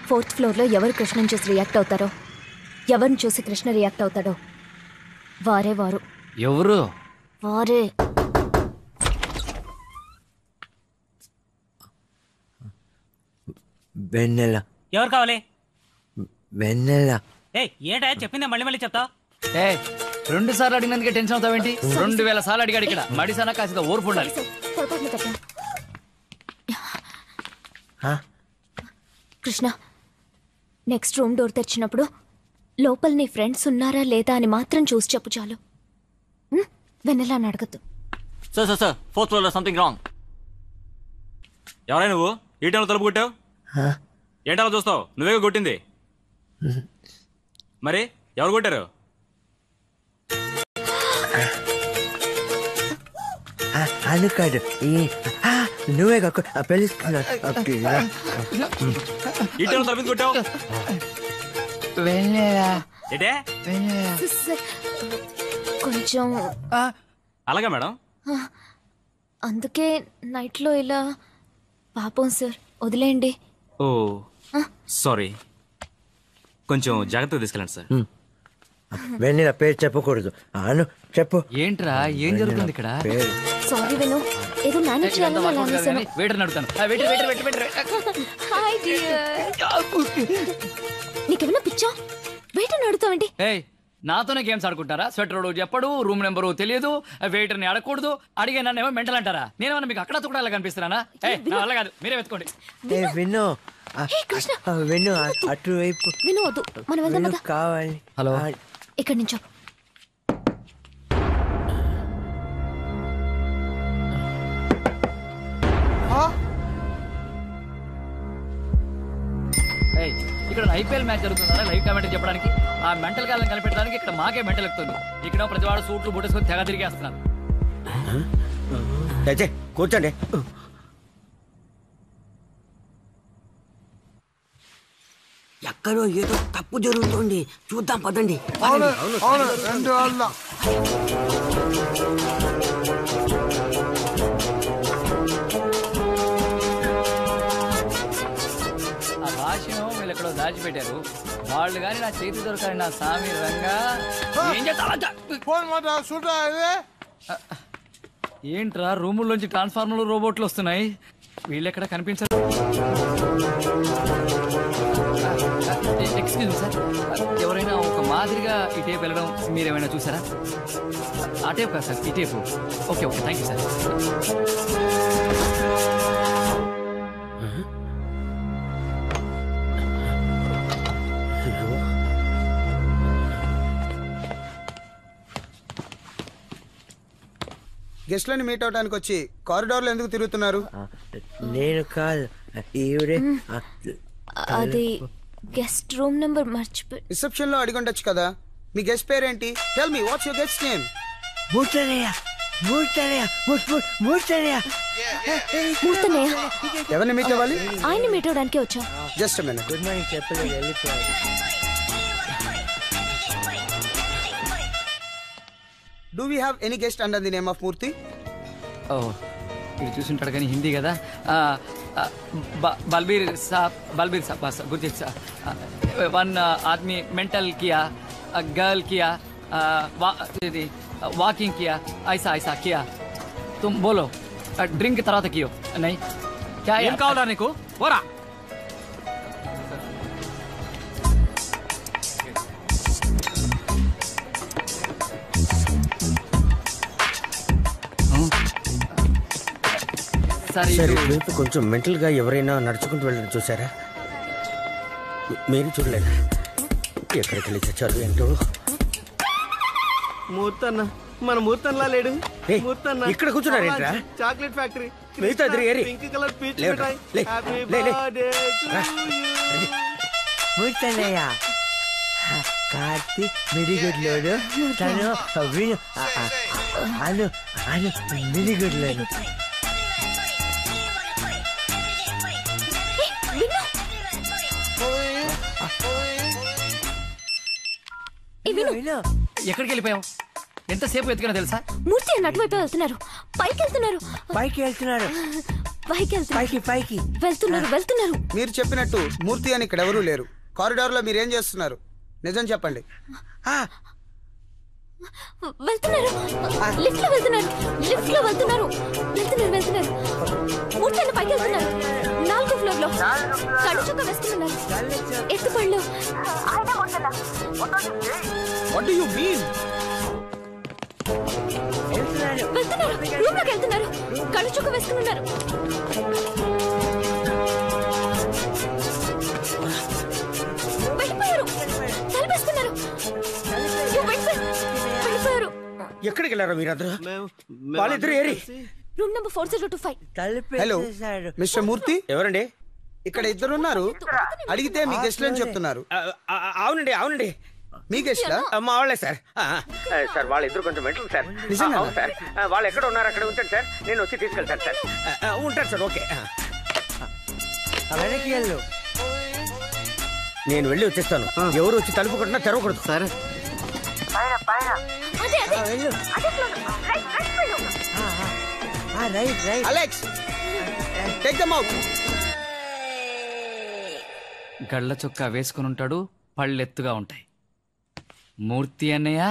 4th ఫ్లోర్లో ఎవరు కృష్ణని చూసి రియాక్ట్ అవుతారో, ఎవరిని చూసి కృష్ణ రియాక్ట్ అవుతాడో వారే వారు. ఎవరు? వారే. వెన్నెల. ఎవరు కావాలి? వెన్నెల. ఏంటా చెప్పిందా మళ్ళీ మళ్ళీ చెప్తా? 2 సార్లు అడిగినందుకే టెన్షన్ అవుతావేంటి? 2000 సార్లు అడిగాడు ఇక్కడ. మడిసన కాస్త ఓర్పు ఉండాలి. కృష్ణ, నెక్స్ట్ రూమ్ డోర్ తెరిచినప్పుడు లోపల నీ ఫ్రెండ్స్ ఉన్నారా లేదా అని మాత్రం చూసి చెప్పు చాలు. వెన్నెలా అని అడగద్దు. సార్ 4th ఫ్లోర్ లో సంథింగ్ రాంగ్. ఎవరైనా నువ్వు ఈ టైంలో తలుపు కొట్టావు? ఏంటలా చూస్తావు? నువ్వే కొట్టింది. మరి ఎవరు కొట్టారు? అనుకాడు నువ్వే పిలుస్తున్నా. ఈ టైంలో తలుపు కొట్టావు? ఏంటే కొంచెం అలాగా మేడం. అందుకే నైట్లో ఇలా. పాపం సార్, వదిలేయండి. ఓ సారీ, కొంచెం జాగ్రత్తగా తీసుకెళ్ళండి సార్. వెన్నెల పేరు చెప్పకూడదు. అను చెప్పు. ఏంట్రా ఏం జరుగుతుంది ఇక్కడ? సారీ విను, ఏదో మేనేజ్ చేయాలని. వెయిటర్ అడుగుతాను. Hi dear. నీకేమైనా పిచ్చా? వెయిటర్ అడుగుతావేంటి? నాతోనే గేమ్స్ ఆడుకుంటారా? స్వెటర్ చెప్పడు, రూమ్ నెంబరు తెలియదు, వెయిటర్ ని అడగకూడదు. అడిగే నన్ను ఏమో మెంటల్ అంటారా? నేనేమన్నా మీకు అక్కడ తుకడాలా కనిపిస్తున్నానా? అలా కాదు, మీరే వెతుకోండి. విను విను అటువైపు విను. వద్దు, మనం వెళ్దాం కదా. కావాలి. హలో, ఇక్కడి నుంచో. ఇక్కడ ఐపీఎల్ మ్యాచ్ జరుగుతుందా లైవ్ కామెంట్ చెప్పడానికి? ఆ మెంటల్ గాలను కనిపెట్టడానికి ఇక్కడ మాకే మెంటల్ ఎక్కుతుంది. ఇక్కడ ప్రతివాడు సూట్లు బుట్టేసుకొని తెగ తిరిగేస్తున్నారు. కూర్చోండి. ఎక్కడో ఏదో తప్పు జరుగుతుంది, చూద్దాం పదండి. ఆ భాషను వీళ్ళు ఎక్కడో దాచిపెట్టారు. వాళ్ళు కానీ నా చేతి దొరకాలి. నా సామి రంగా ఏం చేస్తా? ఏంట్రా రూముల్లోంచి ట్రాన్స్ఫార్మర్లు రోబోట్లు వస్తున్నాయి. వీళ్ళు ఎక్కడ కనిపించరు. ఎక్స్క్యూజ్ మీ సార్, ఎవరైనా ఒక మాదిరిగా ఈ టేప్ వెళ్ళడం మీరేమైనా చూసారా? ఆ టేప్ కాదు సార్, ఈ tape. Okay okay, thank you sir. గెస్ట్లని మీట్ అవడానికి వచ్చి కారిడార్లో ఎందుకు తిరుగుతున్నారు? నేను కాదు, ఈవిడే. అది గెస్ట్ రూమ్ నెంబర్ మర్చిపోయి. రిసెప్షన్ లో అడిగి ఉండొచ్చు కదా. మీ గెస్ట్ పేరేంటి? Tell me what's your guest name? మూర్తనయ్య. ఎవరిని మీట్ అవ్వాలి? ఆయన్ని మీట్ అవడానికి వచ్చా. Just minute. గుడ్ మార్నింగ్ చెప్పలేదు, వెళ్ళిపోయాడు. Do we have any guest under the name of Murthy? ఓ, ఇది చూసుంటాడు కానీ హిందీ కదా. బల్బీర్ సాబ్ గుర్తించ. One Aadmi mental Kia, girl किया, वॉकिंग किया, ऐसा ऐसा किया. तुम बोलो ड्रिंक తర్వాత कियो नहीं क्या? ఏం కావాలా నీకు? పోరా. సరే, కొంచెం మెంటల్ గా ఎవరైనా నడుచుకుంటూ వెళ్ళడం చూసారా? మీరు చూడలేదా? ఎక్కడికి వెళ్ళి చచ్చారు ఏంటో. మూర్తన్న, మన మూర్తన్లా లేడు. మూర్తన్న ఇక్కడ కూర్చున్నారు ఏంట్రా? Chocolate factory pink colour peach మిఠాయి. Happy birthday to you. మూర్తన్నయ్య, కార్తీక్ మిడిగుడ్లోడు, తను విను అను అను మిడిగుడ్లోను. ఎక్కడికి వెళ్ళిపోయావు? ఎంతసేపు ఎత్తుకున్నా తెలుసా? మూర్తి అటువైపు వెళ్తున్నారు. పైకి వెళ్తున్నారు. పైకి వెళ్తున్నారు పైకి వెళ్తున్నారు మీరు చెప్పినట్టు మూర్తి అని ఇక్కడ ఎవరూ లేరు. కారిడార్ లో మీరు ఏం చేస్తున్నారు? నిజం చెప్పండి. వెళ్తున్నారు లిఫ్ట్ లో వెళ్తున్నారు మూర్తి అన్న పైకి వెళ్తున్నారు 4వ ఫ్లోర్ లో కళ్ళు చొక్క వేసుకున్నారు ఎత్తుపళ్ళు వాట్ డు యు మీన్? వెళ్తున్నారు రూమ్ లోకి వెళ్తున్నారు కళ్ళు చొక్క వేసుకున్నారు వెళ్ళిపోయారు తలపేసుకున్నారు వెళ్ళిపోయారు ఎక్కడికి వెళ్ళారా మీరందరూ? వాళ్ళిద్దరు ఏరి. రూమ్ నెంబర్ 4025 హలో మిస్టర్ మూర్తి, ఎవరండి? ఇక్కడ ఇద్దరున్నారు. అడిగితే మీ గెస్ట్లు అని చెప్తున్నారు. అవునండి మీ గెస్ట్లా? మా వాళ్ళే సార్. సార్ వాళ్ళిద్దరు కొంచెం మెంటల్ సార్. నిజంగా? అవును సార్. వాళ్ళు ఎక్కడ ఉన్నారు అక్కడ ఉంచండి సార్, నేను వచ్చి తీసుకెళ్తాను సార్. ఉంటారు సార్. ఓకే, నేను వెళ్ళి వచ్చేస్తాను. ఎవరు వచ్చి తలుపు కొట్టినా తెరవకూడదు sir. Alex, take them out. గళ్ళ చొక్కా వేసుకుని ఉంటాడు, పళ్ళెత్తుగా ఉంటాయి. మూర్తి అన్నయ్య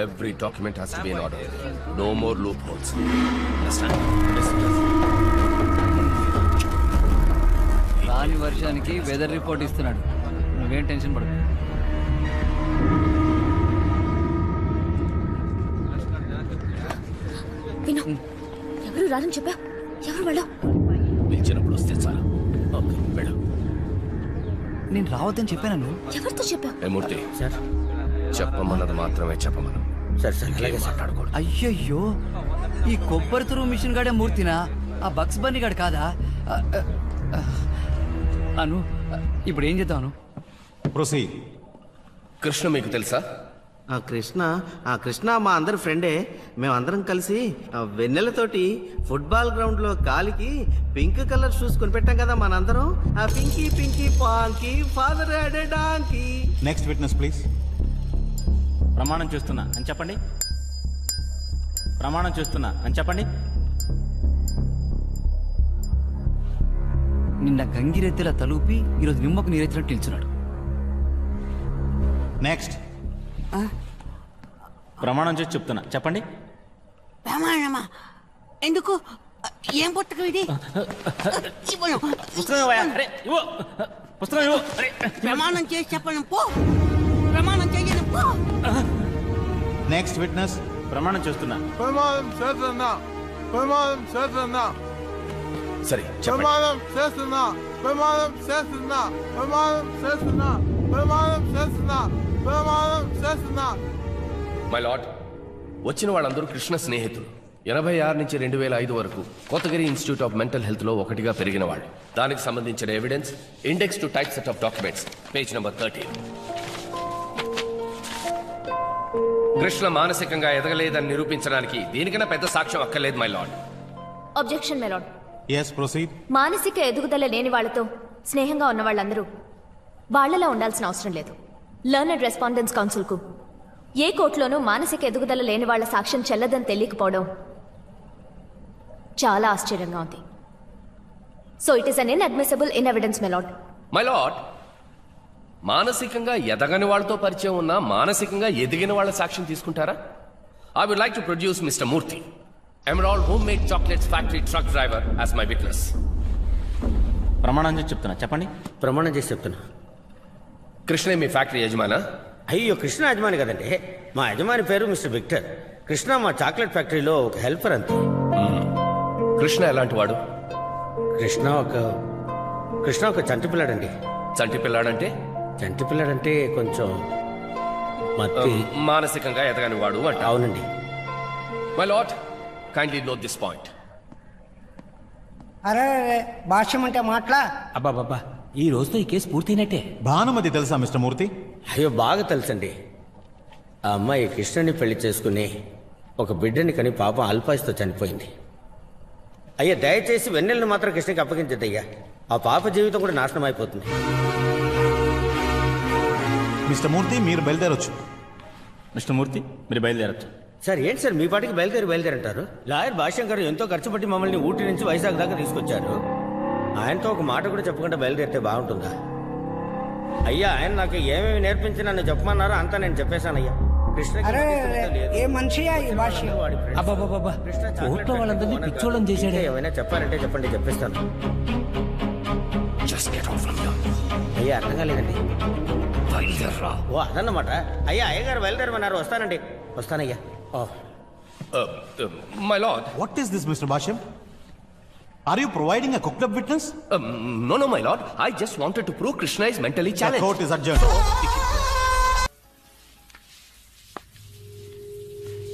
Every document has to be in order. No more loopholes. Understand? రాని వర్షానికి వెదర్ రిపోర్ట్ ఇస్తున్నాడు. నువ్వేం టెన్షన్ పడకు. విను, ఎవరు రారని చెప్పా? ఎవరు వెళ్ళవు? పిలిచినప్పుడు వస్తే చాలు. ఓకే, వెళ్ళు. నేను రావద్దని చెప్పాను. ఎవరితో చెప్పా? ఏ మూర్తి సార్, చెప్పమన్నది మాత్రమే చెప్పమను. సార్ అలాగే మాట్లాడకూడదు. అయ్యయ్యో, ఈ కొబ్బరి తురుము మిషన్ గాడే మూర్తినా? ఆ బక్స్ బన్నీ గాడు కాదా? అను, ఇప్పుడు ఏం చేద్దాం? ప్రొసీడ్. కృష్ణ మీకు తెలుసా? కృష్ణ మా అందరి ఫ్రెండే. మేమందరం కలిసి వెన్నెలతోటి ఫుట్బాల్ గ్రౌండ్ లో కాలికి పింక్ కలర్ షూస్ కొనిపెట్టాం కదా మనందరం. ఆ Pinky pinky ponky father donkey. Next witness please. ప్రమాణం చేస్తున్నా అని చెప్పండి. ప్రమాణం చేస్తున్నా అని చెప్పండి. నిన్న గంగిరెద్దుల తలూపి ఈరోజు నిమ్మకు నీరెత్తినట్టు నిల్చున్నాడు. నెక్స్ట్. ప్రమాణం చేసి చెప్తున్నా చెప్పండి. ప్రమాణమా? ఎందుకు? ఏం పుస్తకం ఇది? పుస్తకం ఇవ్వయా? అరే ఇవ్వు, పుస్తకం ఇవ్వు. అరే ప్రమాణం చేసి చెప్పను పో. ప్రమాణం చేయను పో. Next witness. ప్రమాణం చేస్తున్నా. ప్రమాదం చేస్తున్నా. ప్రమాదం చేస్తున్నా. సరే చెప్పండి. ప్రమాదం చేస్తున్నా. ప్రమాదం చేస్తున్నా. ప్రమాదం చేస్తున్నా. ప్రమాదం చేస్తున్నా. ప్రమాదం చేస్తున్నా. మై లార్డ్, వచ్చిన వాళ్ళందరూ కృష్ణ స్నేహితులు. 86 నుంచి 2005 వరకు Kothagiri institute of mental health లో ఒకటిగా పెరిగిన వాళ్ళు. దానికి సంబంధించిన evidence index to type set of documents, page number 13. Krishna మానసికంగా ఎదగలేదని నిరూపించడానికి దీనికన్నా పెద్ద సాక్ష్యం అక్కర్లేదు my lord. Objection my lord. Yes proceed. మానసిక ఎదుగుదల లేని వాళ్లతో స్నేహంగా ఉన్న వాళ్ళందరూ వాళ్లలో ఉండాల్సిన అవసరం లేదు. లర్నడ్ రెస్పాండెన్స్ కౌన్సిల్కు ఏ కోర్టులోనూ మానసిక ఎదుగుదల లేని వాళ్ల సాక్ష్యం చెల్లదని తెలియకపోవడం చాలా ఆశ్చర్యంగా ఉంది. So it is an inadmissible in evidence my lord. My lord, మానసికంగా ఎదగని వాళ్ళతో పరిచయం ఉన్న మానసికంగా ఎదిగిన వాళ్ళ సాక్ష్యం తీసుకుంటారా? I would like to produce mister Murthy, emerald home made chocolates factory truck driver as my witness. ప్రమాణం చేసి చెప్తున్నా చెప్పండి. ప్రమాణం చేసి చెప్తున్నా. కృష్ణ మీ ఫ్యాక్టరీ యజమానా? అయ్యో, కృష్ణ యజమాని కదండి. మా యజమాని పేరు మిస్టర్ విక్టర్. కృష్ణ మా చాక్లెట్ ఫ్యాక్టరీలో ఒక హెల్పర్ అంతే. కృష్ణ ఎలాంటి వాడు? కృష్ణ ఒక చంటి పిల్లాడండి. చంటి పిల్లాడంటే? చంటి పిల్లాడంటే కొంచెం మత్తి, మానసికంగా ఎదగని వాడు అంట. అవునండి. My lord, kindly note this point. అరే భాష్యం అంటే మాట్లా. అబ్బాబాబా, ఈ రోజుతో ఈ కేసు పూర్తయినట్టే. భానుమతి తెలుసా మిస్టర్ మూర్తి? అయ్యో, బాగా తెలుసండి. ఆ అమ్మాయి కృష్ణని పెళ్లి చేసుకుని ఒక బిడ్డని కని పాపం అల్పాయుస్తో చనిపోయింది. అయ్యా, దయచేసి వెన్నెలను మాత్రం కృష్ణకి అప్పగించద్దయ్యా. ఆ పాప జీవితం కూడా నాశనం అయిపోతుంది. మిస్టర్ మూర్తి, మీరు బయలుదేరొచ్చు. మిస్టర్ మూర్తి మీరు బయలుదేరచ్చు. సార్ ఏంటి సార్ మీ పాటికి బయలుదేరంటారు? లాయర్ భాష్యంకర్ ఎంతో ఖర్చు పట్టి మమ్మల్ని ఊటీ నుంచి వైజాగ్ దాకా తీసుకొచ్చారు. ఆయనతో ఒక మాట కూడా చెప్పకుండా బయలుదేరితే బాగుంటుందా? అయ్యా ఆయన నాకు ఏమేమి నేర్పించి నన్ను చెప్పమన్నారో అంతా నేను చెప్పేశానయ్యా. ఏ మనిషియా ఈ భాష? వాళ్ళందరినీ పిచ్చోళ్ళని చేసాడే. ఏమైనా చెప్పారంటే చెప్పండి, చెప్పిస్తాను. అయ్యా అర్థం కాలేదండి. ఓ అదన్నమాట. అయ్యా అయ్యగారు బయలుదేరమన్నారు. వస్తానండి. వస్తానయ్యా. My lord. What is this, Mr. Basham? Are you providing a cooked up witness? No, my lord. I just wanted to prove Krishna is mentally The challenged. court is adjourned.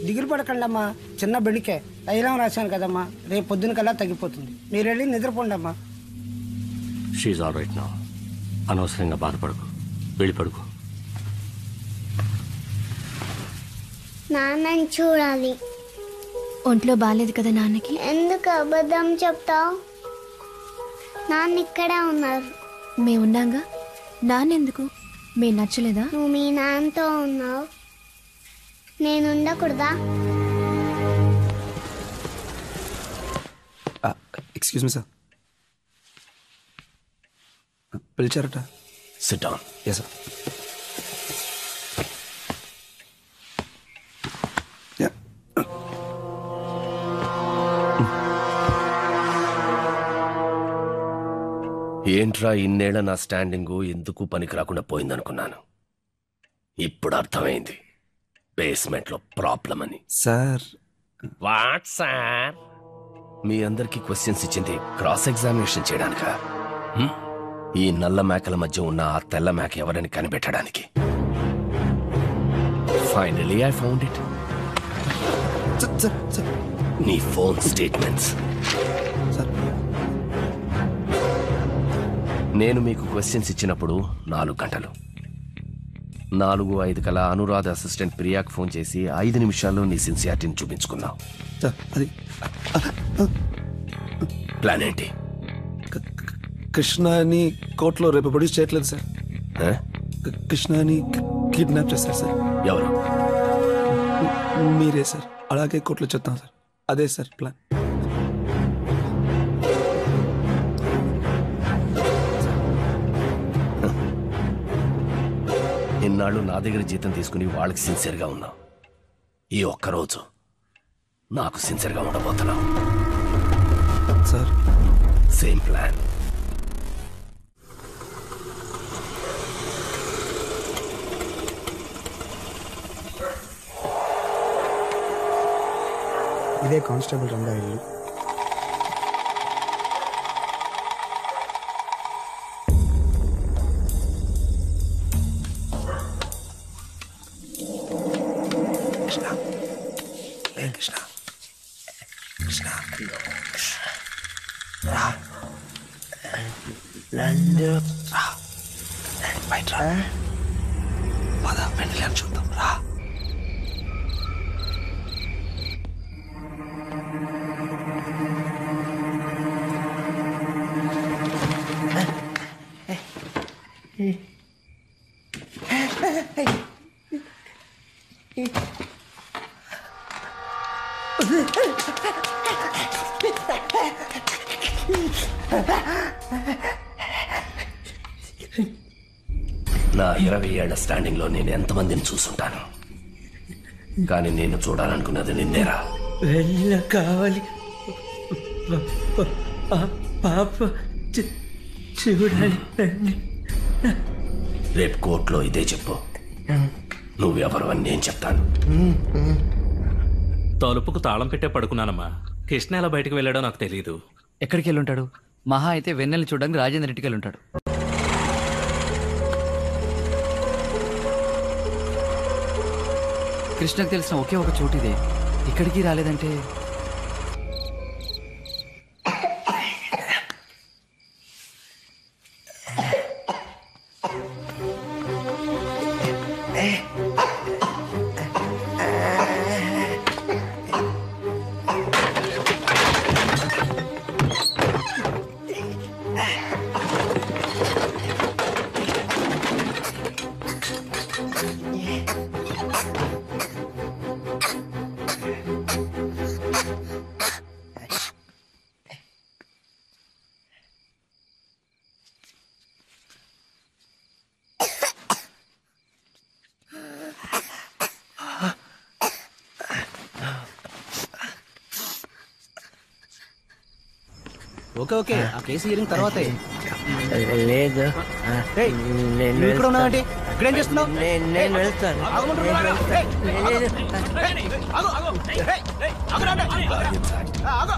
దిగులు పడకండమ్మా, చిన్న బెడికే తైలం రాశాను కదమ్మా, రేపు పొద్దున కల్లా తగ్గిపోతుంది. మీరు వెళ్ళి నిద్రపోండి అమ్మా. షీఈ్ ఆల్ రైట్ నౌ. అనవసరంగా బాధపడకు, వెళ్ళి పడుకో. నాన్నని చూడాలి. ఒంట్లో బాగాలేదు కదా నాన్నకి? ఎందుకు అబద్ధం చెప్తావు? నాన్న ఇక్కడే ఉన్నారు. మేమున్నాగా. నాన్నెందుకు? మే నచ్చలేదా? నువ్వు మీ నాన్నతో ఉన్నావు, నేను ఉండకూడదా? ఎక్స్క్యూజ్ మీ సార్, పిలిచారట. Sit down. Yes, sir. Yeah. ఏంట్రా ఇన్నేళ్ల నా స్టాండింగు ఎందుకు పనికి రాకుండా పోయిందనుకున్నాను. ఇప్పుడు అర్థమైంది బేస్మెంట్ లో ప్రాబ్లం అని. Sir what sir? మీ అందరికీ క్వశ్చన్స్ ఇచ్చింది క్రాస్ ఎగ్జామినేషన్ చేయడానికా? ఈ నల్ల మేకల మధ్య ఉన్న ఆ తెల్ల మేక ఎవరని కనిపెట్టడానికి. Finally I found it. నీ ఫోన్ స్టేట్మెంట్స్. నేను మీకు క్వశ్చన్స్ ఇచ్చినప్పుడు 4 గంటలు, 4:05 కల్లా అనురాధ అసిస్టెంట్ ప్రియాకు ఫోన్ చేసి 5 నిమిషాల్లో నీ సిన్సియారిటీని చూపించుకున్నావు. ప్లాన్ ఏంటి? కృష్ణని కోర్టులో రేపు ప్రొడ్యూస్ చేయట్లేదు సార్. కృష్ణని కిడ్నాప్ చేస్తారు సార్. ఎవరు? మీరే సార్. అలాగే కోర్టులో చెప్తాం సార్. అదే సార్ ప్లాన్. ఇన్నాళ్ళు నా దగ్గర జీతం తీసుకుని వాళ్ళకి సిన్సియర్గా ఉన్నావు. ఈ ఒక్కరోజు నాకు సిన్సియర్గా ఉండబోతున్నావు సార్. Same plan. ఇదే కానిస్టేబుల్ రంగా ఇల్లు. చూద్దాం రా. నా 20 ఏళ్ల స్టాండింగ్ లో నేను ఎంతమందిని చూసుంటాను, కానీ నేను చూడాలనుకున్నది నిన్నేరా. కావాలి పాప చూడాలి. రేపు కోర్టులో ఇదే చెప్పు. నువ్వెవరు అని నేను చెప్తాను. తలుపుకు తాళం పెట్టే పడుకున్నానమ్మా. కృష్ణ ఎలా బయటకు వెళ్ళాడో నాకు తెలియదు. ఎక్కడికి వెళ్ళి ఉంటాడు? మహా అయితే వెన్నెల్ని చూడడానికి రాజేంద్ర ఇంటికి వెళ్ళి ఉంటాడు. కృష్ణకు తెలిసిన ఒకే ఒక చోటు ఇదే. ఇక్కడికి రాలేదంటే ఓకే ఓకే ఆ కేసు హియరింగ్ తర్వాతే. లేదు ఏయ్, నువ్వు ఇక్కడ ఉన్నావంటే ఇక్కడేం చేస్తున్నావు? నేను వెళ్తాను. ఆగమంటున్నావా? ఏయ్, ఆగు, ఆగు. ఏయ్, ఆగురా అంటే. ఆగు.